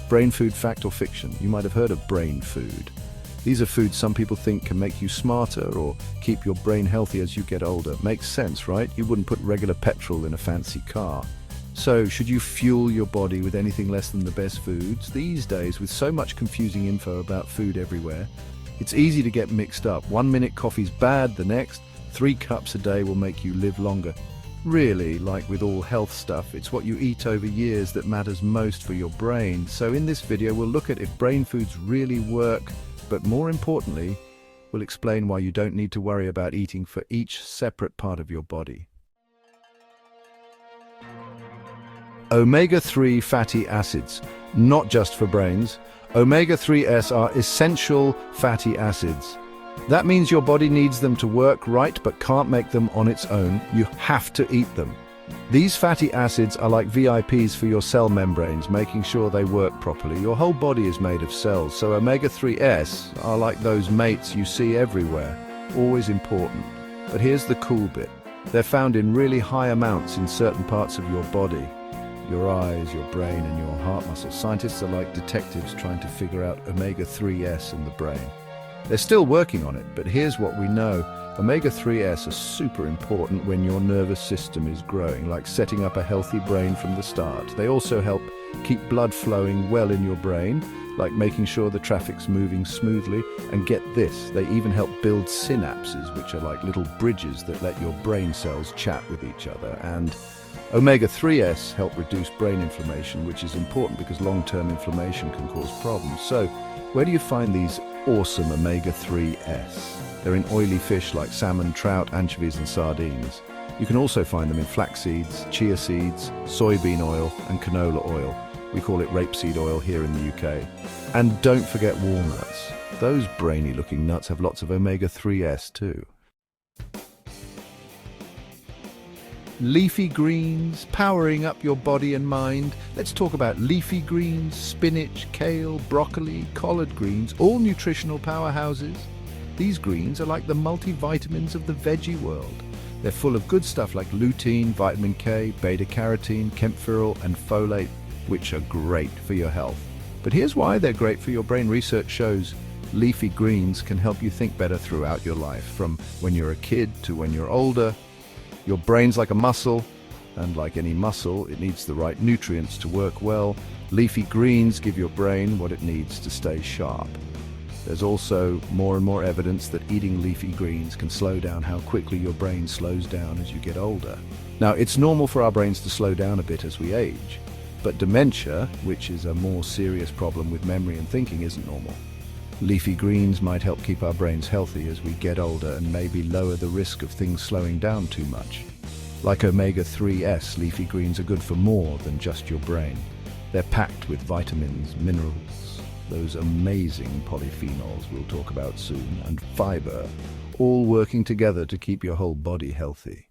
Brain food, fact or fiction? You might have heard of brain food. These are foods some people think can make you smarter or keep your brain healthy as you get older. Makes sense, right? You wouldn't put regular petrol in a fancy car. So, should you fuel your body with anything less than the best foods? These days, with so much confusing info about food everywhere, it's easy to get mixed up. 1 minute coffee's bad, the next 3 cups a day will make you live longer. Really, like with all health stuff, it's what you eat over years that matters most for your brain. So in this video, we'll look at if brain foods really work, but more importantly, we'll explain why you don't need to worry about eating for each separate part of your body. Omega-3 fatty acids, not just for brains. Omega-3s are essential fatty acids. That means your body needs them to work right but can't make them on its own. You have to eat them. These fatty acids are like VIPs for your cell membranes, making sure they work properly. Your whole body is made of cells, so omega-3s are like those mates you see everywhere. Always important. But here's the cool bit. They're found in really high amounts in certain parts of your body. Your eyes, your brain, and your heart muscles. Scientists are like detectives trying to figure out omega-3s in the brain. They're still working on it, but here's what we know. Omega-3s are super important when your nervous system is growing, like setting up a healthy brain from the start. They also help keep blood flowing well in your brain, like making sure the traffic's moving smoothly. And get this, they even help build synapses, which are like little bridges that let your brain cells chat with each other. And omega-3s help reduce brain inflammation, which is important because long-term inflammation can cause problems. So, where do you find these awesome omega-3s? They're in oily fish like salmon, trout, anchovies, and sardines. You can also find them in flax seeds, chia seeds, soybean oil, and canola oil. We call it rapeseed oil here in the UK. And don't forget walnuts. Those brainy-looking nuts have lots of omega-3s too. Leafy greens, powering up your body and mind. Let's talk about leafy greens, spinach, kale, broccoli, collard greens, all nutritional powerhouses. These greens are like the multivitamins of the veggie world. They're full of good stuff like lutein, vitamin K, beta-carotene, camphorol, and folate, which are great for your health. But here's why they're great for your brain. Research shows leafy greens can help you think better throughout your life, from when you're a kid to when you're older. Your brain's like a muscle, and like any muscle, it needs the right nutrients to work well. Leafy greens give your brain what it needs to stay sharp. There's also more and more evidence that eating leafy greens can slow down how quickly your brain slows down as you get older. Now, it's normal for our brains to slow down a bit as we age, but dementia, which is a more serious problem with memory and thinking, isn't normal. Leafy greens might help keep our brains healthy as we get older and maybe lower the risk of things slowing down too much. Like omega-3s, leafy greens are good for more than just your brain. They're packed with vitamins, minerals, those amazing polyphenols we'll talk about soon, and fiber, all working together to keep your whole body healthy.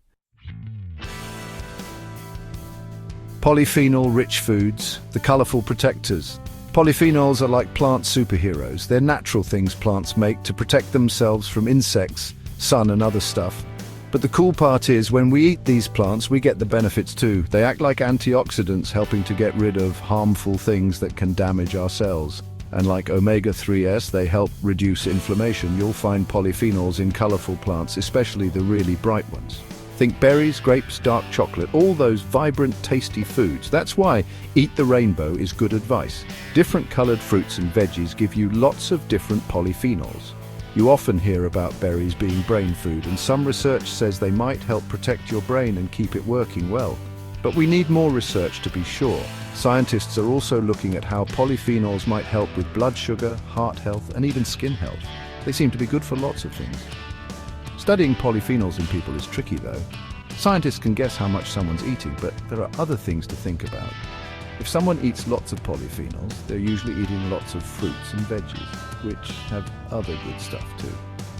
Polyphenol-rich foods, the colorful protectors. Polyphenols are like plant superheroes. They're natural things plants make to protect themselves from insects, sun, and other stuff. But the cool part is, when we eat these plants, we get the benefits too. They act like antioxidants, helping to get rid of harmful things that can damage our cells. And like omega-3s, they help reduce inflammation. You'll find polyphenols in colorful plants, especially the really bright ones. Think berries, grapes, dark chocolate, all those vibrant, tasty foods. That's why Eat the Rainbow is good advice. Different colored fruits and veggies give you lots of different polyphenols. You often hear about berries being brain food, and some research says they might help protect your brain and keep it working well. But we need more research to be sure. Scientists are also looking at how polyphenols might help with blood sugar, heart health, and even skin health. They seem to be good for lots of things. Studying polyphenols in people is tricky though. Scientists can guess how much someone's eating, but there are other things to think about. If someone eats lots of polyphenols, they're usually eating lots of fruits and veggies, which have other good stuff too.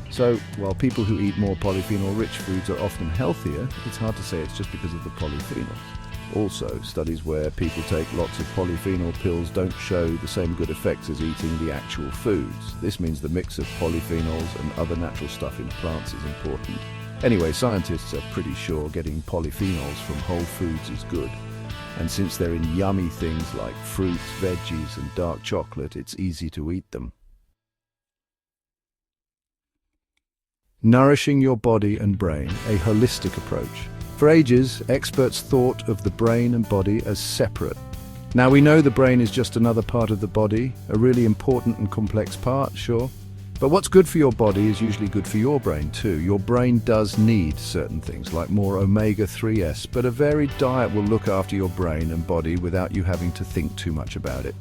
So, while people who eat more polyphenol-rich foods are often healthier, it's hard to say it's just because of the polyphenols. Also, studies where people take lots of polyphenol pills don't show the same good effects as eating the actual foods. This means the mix of polyphenols and other natural stuff in plants is important. Anyway, scientists are pretty sure getting polyphenols from whole foods is good. And since they're in yummy things like fruits, veggies, and dark chocolate, it's easy to eat them. Nourishing your body and brain, a holistic approach. For ages, experts thought of the brain and body as separate. Now we know the brain is just another part of the body, a really important and complex part, sure. But what's good for your body is usually good for your brain too. Your brain does need certain things like more omega-3s, but a varied diet will look after your brain and body without you having to think too much about it.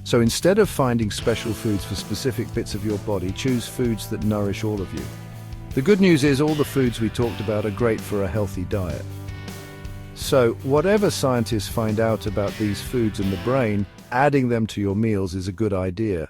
So instead of finding special foods for specific bits of your body, choose foods that nourish all of you. The good news is all the foods we talked about are great for a healthy diet. So whatever scientists find out about these foods and the brain, adding them to your meals is a good idea.